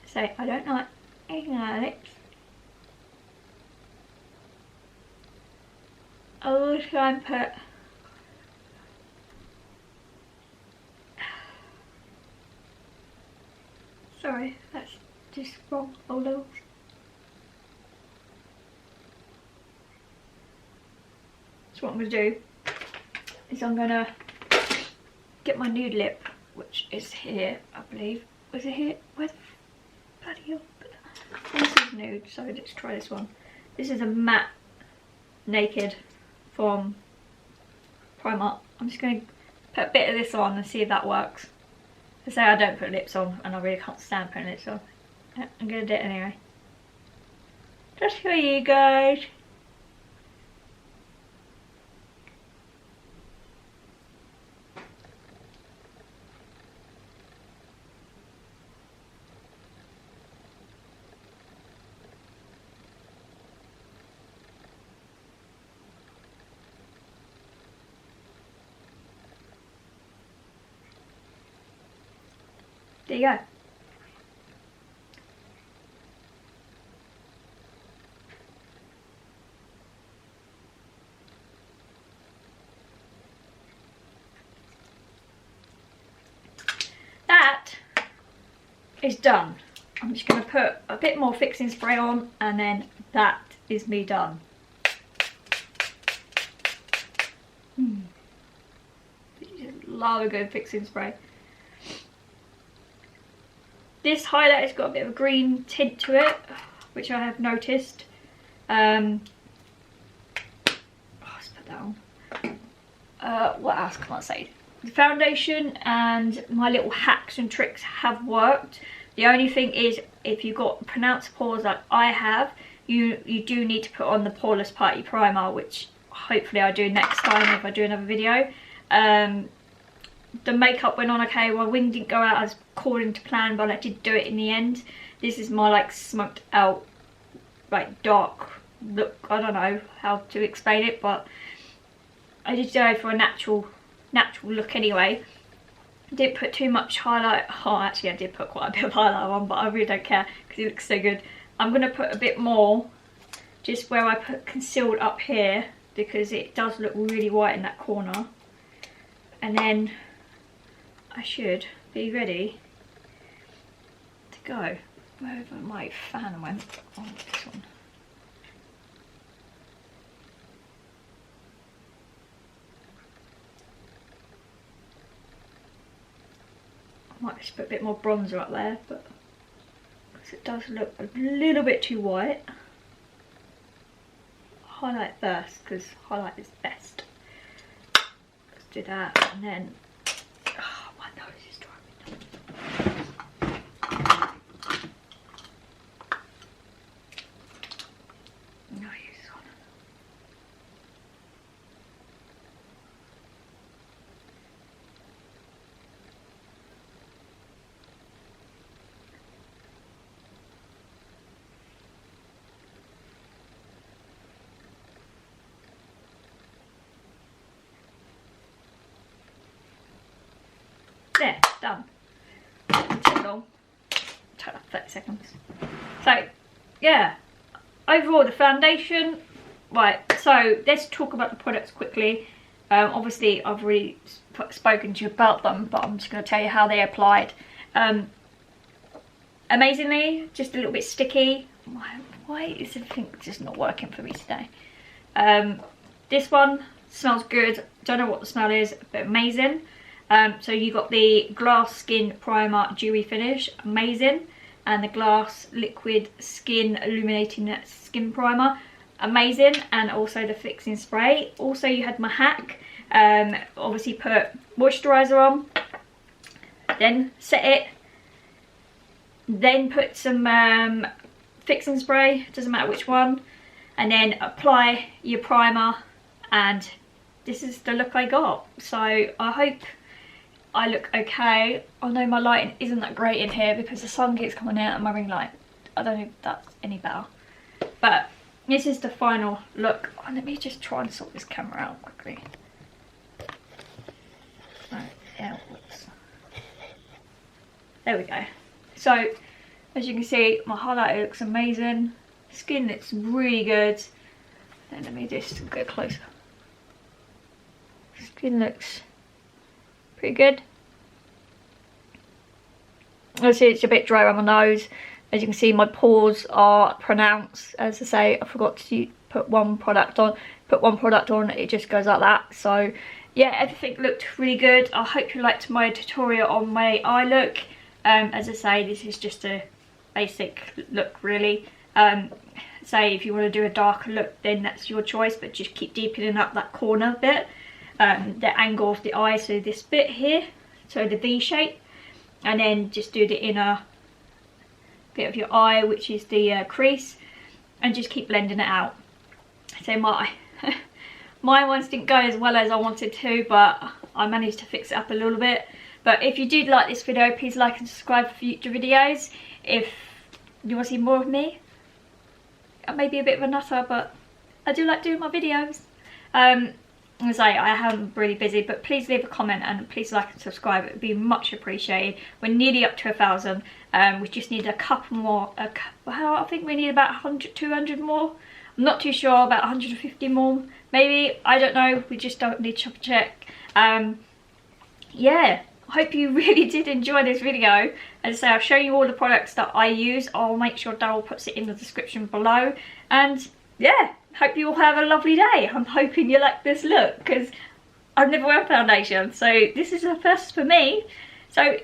So I don't like anything on my lips. I will try and put sorry, that's just wrong. Hold on. So what I'm going to do is I'm going to get my nude lip, which is here, I believe. Was it here? Where the bloody hell? This is nude, so let's try this one. This is a matte naked from Primark. I'm just going to put a bit of this on and see if that works. I say I don't put lips on and I really can't stand putting lips on. I'm going to do it anyway. Just for you guys. There you go. That is done. I'm just going to put a bit more fixing spray on and then that is me done. Love a good fixing spray. This highlighter's got a bit of a green tint to it, which I have noticed. Let's put that on. What else can I say? The foundation and my little hacks and tricks have worked. The only thing is, if you've got pronounced pores like I have, you do need to put on the Poreless Party Primer, which hopefully I do next time if I do another video. The makeup went on okay. My wing didn't go out as according to plan, but I did do it in the end. This is my like smoked out, like dark look. I don't know how to explain it, but I did go for a natural look anyway. Didn't put too much highlight. Oh, actually I did put quite a bit of highlight on, but I really don't care because it looks so good. I'm gonna put a bit more just where I put concealed up here because it does look really white in that corner. And then I should be ready go? Wherever my fan went. Oh, this one. I might just put a bit more bronzer up there, but because it does look a little bit too white. Highlight first, because highlight is best. Let's do that, and then my nose is driving me nuts. No use on. There, done. Too long. Take like 30 seconds. So, yeah. Overall, the foundation. Right, so let's talk about the products quickly. Obviously, I've already spoken to you about them, but I'm just going to tell you how they applied. Amazingly, just a little bit sticky. Why is everything just not working for me today? This one smells good. Don't know what the smell is, but amazing. So you got the Glass Skin Primer Dewy Finish, amazing. And the Glass Liquid Skin Illuminating Skin Primer, amazing. And also the Fixing Spray. Also you had my hack, obviously put moisturizer on, then set it, then put some fixing spray, doesn't matter which one, and then apply your primer, and this is the look I got. So I hope I look okay. I know my lighting isn't that great in here because the sun keeps coming out of my ring light. I don't know if that's any better, but this is the final look. Oh, let me just try and sort this camera out quickly. Right, yeah, whoops. There we go. So as you can see, my highlighter looks amazing. Skin looks really good. And let me just go closer. Skin looks pretty good. Obviously it's a bit dry on my nose. As you can see, my pores are pronounced. As I say, I forgot to put one product on. It just goes like that. So yeah, everything looked really good. I hope you liked my tutorial on my eye look. As I say, this is just a basic look really. Say if you want to do a darker look, then that's your choice, but just keep deepening up that corner bit, the angle of the eye, so this bit here, so the V shape, and then just do the inner bit of your eye, which is the crease, and just keep blending it out. So my ones didn't go as well as I wanted to, but I managed to fix it up a little bit. But if you did like this video, please like and subscribe for future videos. If you want to see more of me, I may be a bit of a nutter, but I do like doing my videos. As I say, I am really busy, but please leave a comment and please like and subscribe. It would be much appreciated. We're nearly up to 1,000. We just need a couple more. I think we need about 100, 200 more. I'm not too sure, about 150 more maybe. I don't know. We just don't need to check. Yeah. I hope you really did enjoy this video. As I say, I'll show you all the products that I use. I'll make sure Daryl puts it in the description below. And yeah, hope you all have a lovely day. I'm hoping you like this look because I've never worn foundation. So this is a first for me. So